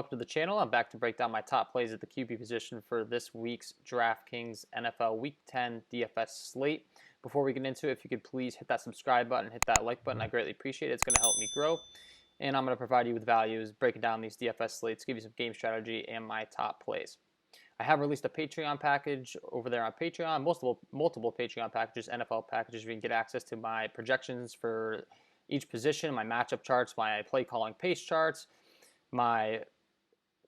welcome to the channel. I'm back to break down my top plays at the QB position for this week's DraftKings NFL Week 10 DFS slate. Before we get into it, if you could please hit that subscribe button, hit that like button, I greatly appreciate it. It's going to help me grow. And I'm going to provide you with values, breaking down these DFS slates, give you some game strategy and my top plays. I have released a Patreon package over there on Patreon, multiple Patreon packages, NFL packages. You can get access to my projections for each position, my matchup charts, my play calling pace charts, my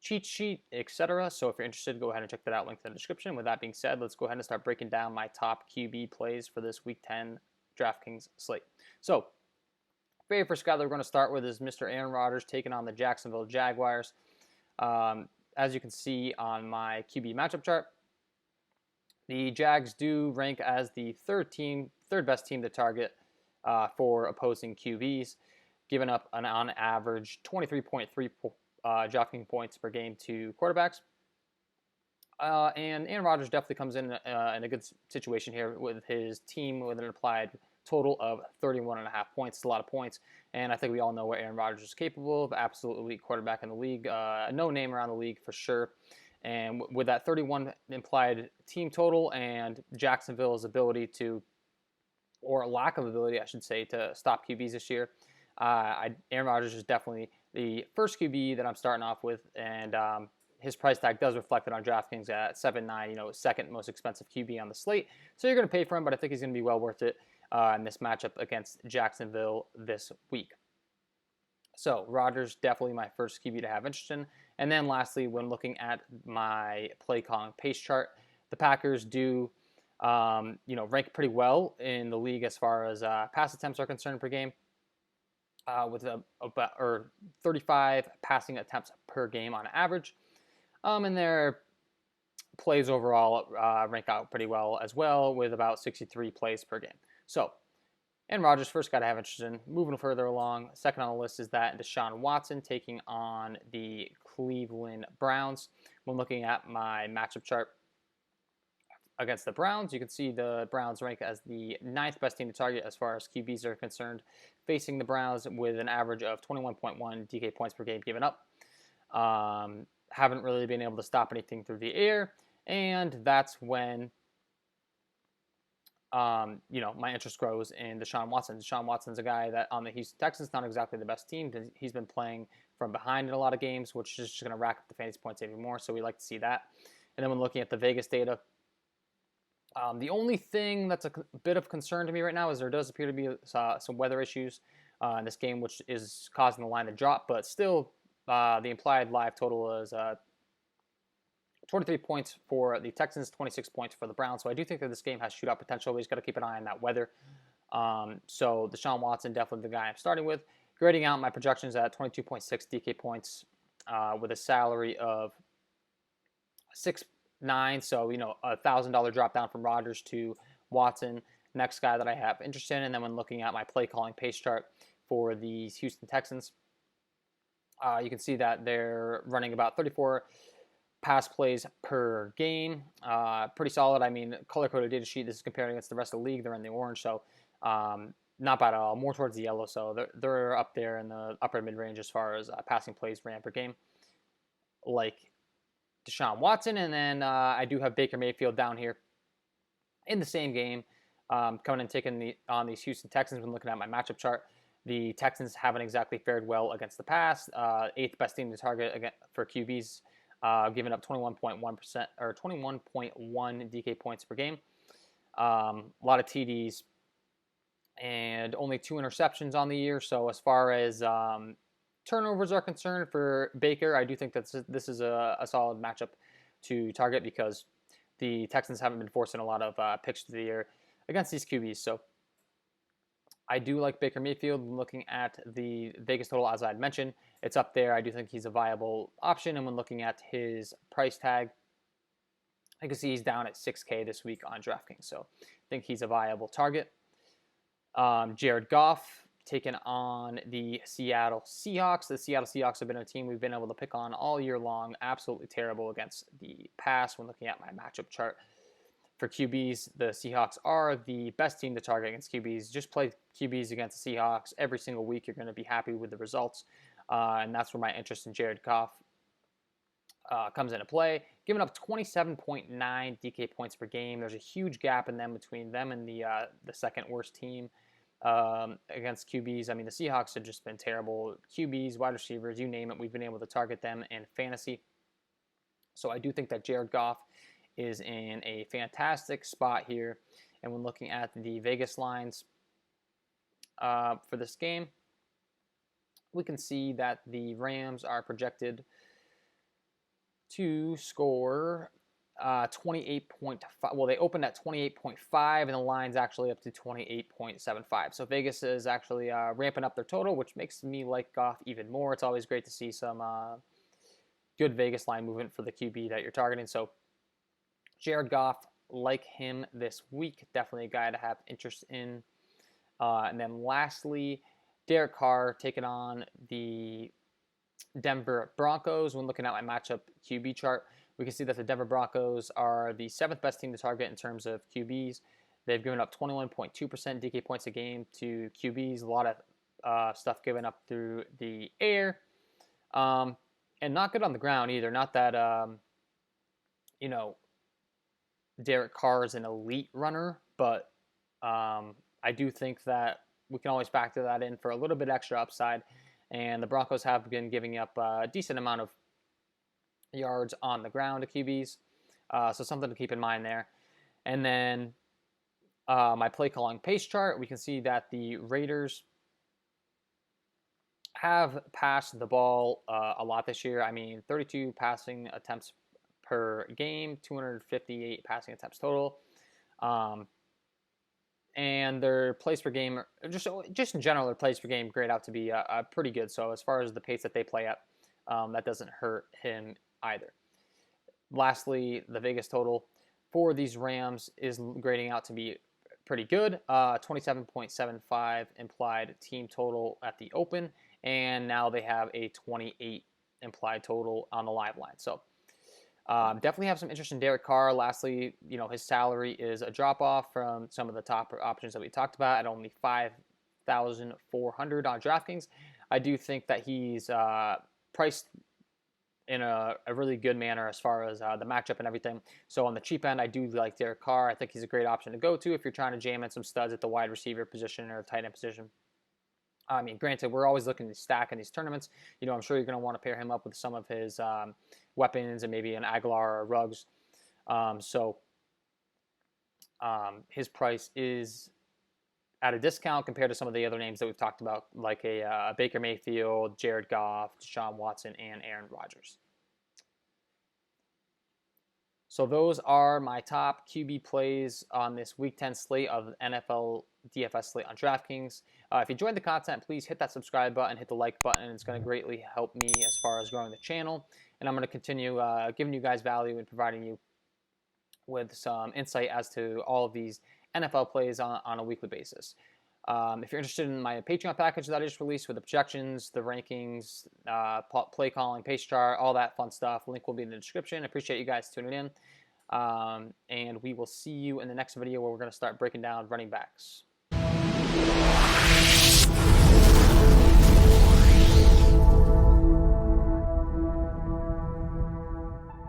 cheat sheet, etc. So if you're interested, go ahead and check that out, link in the description. With that being said, let's go ahead and start breaking down my top QB plays for this Week 10 DraftKings slate. So, very first guy that we're going to start with is Mr. Aaron Rodgers taking on the Jacksonville Jaguars. As you can see on my QB matchup chart, the Jags do rank as the third best team to target for opposing QBs, giving up on average 23.3 dropping points per game to quarterbacks. And Aaron Rodgers definitely comes in a good situation here with his team with an applied total of 31.5 points. It's a lot of points, and I think we all know what Aaron Rodgers is capable of. Absolute elite quarterback in the league, no name around the league for sure. And with that 31 implied team total and Jacksonville's ability to, or lack of ability, I should say, to stop QBs this year, Aaron Rodgers is definitely the first QB that I'm starting off with, and his price tag does reflect it on DraftKings at 7.9, second most expensive QB on the slate. So you're going to pay for him, but I think he's going to be well worth it in this matchup against Jacksonville this week. So Rodgers, definitely my first QB to have interest in. And then lastly, when looking at my play calling pace chart, the Packers do rank pretty well in the league as far as pass attempts are concerned per game. With about 35 passing attempts per game on average. And their plays overall rank out pretty well as well, with about 63 plays per game. So, and Rodgers first got to have interest in. Moving further along, second on the list is that Deshaun Watson taking on the Cleveland Browns. When looking at my matchup chart against the Browns, you can see the Browns rank as the 9th best team to target as far as QBs are concerned, facing the Browns with an average of 21.1 DK points per game given up. Haven't really been able to stop anything through the air, and that's when my interest grows in Deshaun Watson. Deshaun Watson's a guy that on the Houston Texans, not exactly the best team. He's been playing from behind in a lot of games, which is just going to rack up the fantasy points even more, so we like to see that. And then when looking at the Vegas data, the only thing that's a bit of concern to me right now is there does appear to be some weather issues in this game, which is causing the line to drop. But still, the implied live total is 23 points for the Texans, 26 points for the Browns. So I do think that this game has shootout potential. We just got to keep an eye on that weather. So Deshaun Watson, definitely the guy I'm starting with. Grading out my projections at 22.6 DK points with a salary of 6.9, so $1,000 drop down from Rodgers to Watson, next guy that I have interest in. And then when looking at my play calling pace chart for the Houston Texans, you can see that they're running about 34 pass plays per game. Pretty solid. I mean, color-coded data sheet, this is comparing against the rest of the league. They're in the orange, so not bad at all. More towards the yellow, so they're up there in the upper mid-range as far as passing plays ran per game, like Deshaun Watson. And then I do have Baker Mayfield down here in the same game, coming and taking on these Houston Texans. When looking at my matchup chart, the Texans haven't exactly fared well against the pass. 8th best team to target for QBs, giving up 21.1% or 21.1 DK points per game. A lot of TDs and only 2 interceptions on the year. So as far as turnovers are concerned for Baker, I do think that this is a solid matchup to target because the Texans haven't been forcing a lot of picks through the air against these QBs. So I do like Baker Mayfield. Looking at the Vegas total, as I had mentioned, it's up there. I do think he's a viable option. And when looking at his price tag, I can see he's down at $6K this week on DraftKings. So I think he's a viable target. Jared Goff taking on the Seattle Seahawks. The Seattle Seahawks have been a team we've been able to pick on all year long. Absolutely terrible against the pass. When looking at my matchup chart for QBs, the Seahawks are the best team to target against QBs. Just play QBs against the Seahawks every single week. You're going to be happy with the results. And that's where my interest in Jared Goff comes into play, giving up 27.9 DK points per game. There's a huge gap in them between them and the second worst team against QBs. I mean, the Seahawks have just been terrible. QBs, wide receivers, you name it, we've been able to target them in fantasy. So I do think that Jared Goff is in a fantastic spot here. And when looking at the Vegas lines for this game, we can see that the Rams are projected to score 28.5. Well, they opened at 28.5, and the line's actually up to 28.75. So Vegas is actually ramping up their total, which makes me like Goff even more. It's always great to see some good Vegas line movement for the QB that you're targeting. So Jared Goff, like him this week, definitely a guy to have interest in. And then lastly, Derek Carr taking on the Denver Broncos. When looking at my matchup QB chart, we can see that the Denver Broncos are the 7th best team to target in terms of QBs. They've given up 21.2% DK points a game to QBs. A lot of stuff given up through the air. And not good on the ground either. Not that, Derek Carr is an elite runner, but I do think that we can always factor that in for a little bit extra upside. And the Broncos have been giving up a decent amount of yards on the ground to QBs. So something to keep in mind there. And then my play calling pace chart, we can see that the Raiders have passed the ball a lot this year. I mean, 32 passing attempts per game, 258 passing attempts total. And their plays per game, just in general, their plays per game grade out to be pretty good. So as far as the pace that they play at, that doesn't hurt him either. Lastly, the Vegas total for these Rams is grading out to be pretty good. 27.75 implied team total at the open, and now they have a 28 implied total on the live line. So definitely have some interest in Derek Carr. Lastly, his salary is a drop-off from some of the top options that we talked about at only $5,400 on DraftKings. I do think that he's priced in a really good manner as far as the matchup and everything. So on the cheap end, I do like Derek Carr. I think he's a great option to go to if you're trying to jam in some studs at the wide receiver position or tight end position. I mean, granted, we're always looking to stack in these tournaments. I'm sure you're going to want to pair him up with some of his weapons and maybe an Aguilar or Ruggs. So his price is at a discount compared to some of the other names that we've talked about, like a Baker Mayfield, Jared Goff, Deshaun Watson, and Aaron Rodgers. So those are my top QB plays on this Week 10 slate of NFL DFS slate on DraftKings. If you enjoyed the content, please hit that subscribe button, hit the like button. It's going to greatly help me as far as growing the channel. And I'm going to continue giving you guys value and providing you with some insight as to all of these NFL plays on a weekly basis. If you're interested in my Patreon package that I just released with the projections, the rankings, play calling, pace chart, all that fun stuff, link will be in the description. I appreciate you guys tuning in. And we will see you in the next video where we're going to start breaking down running backs.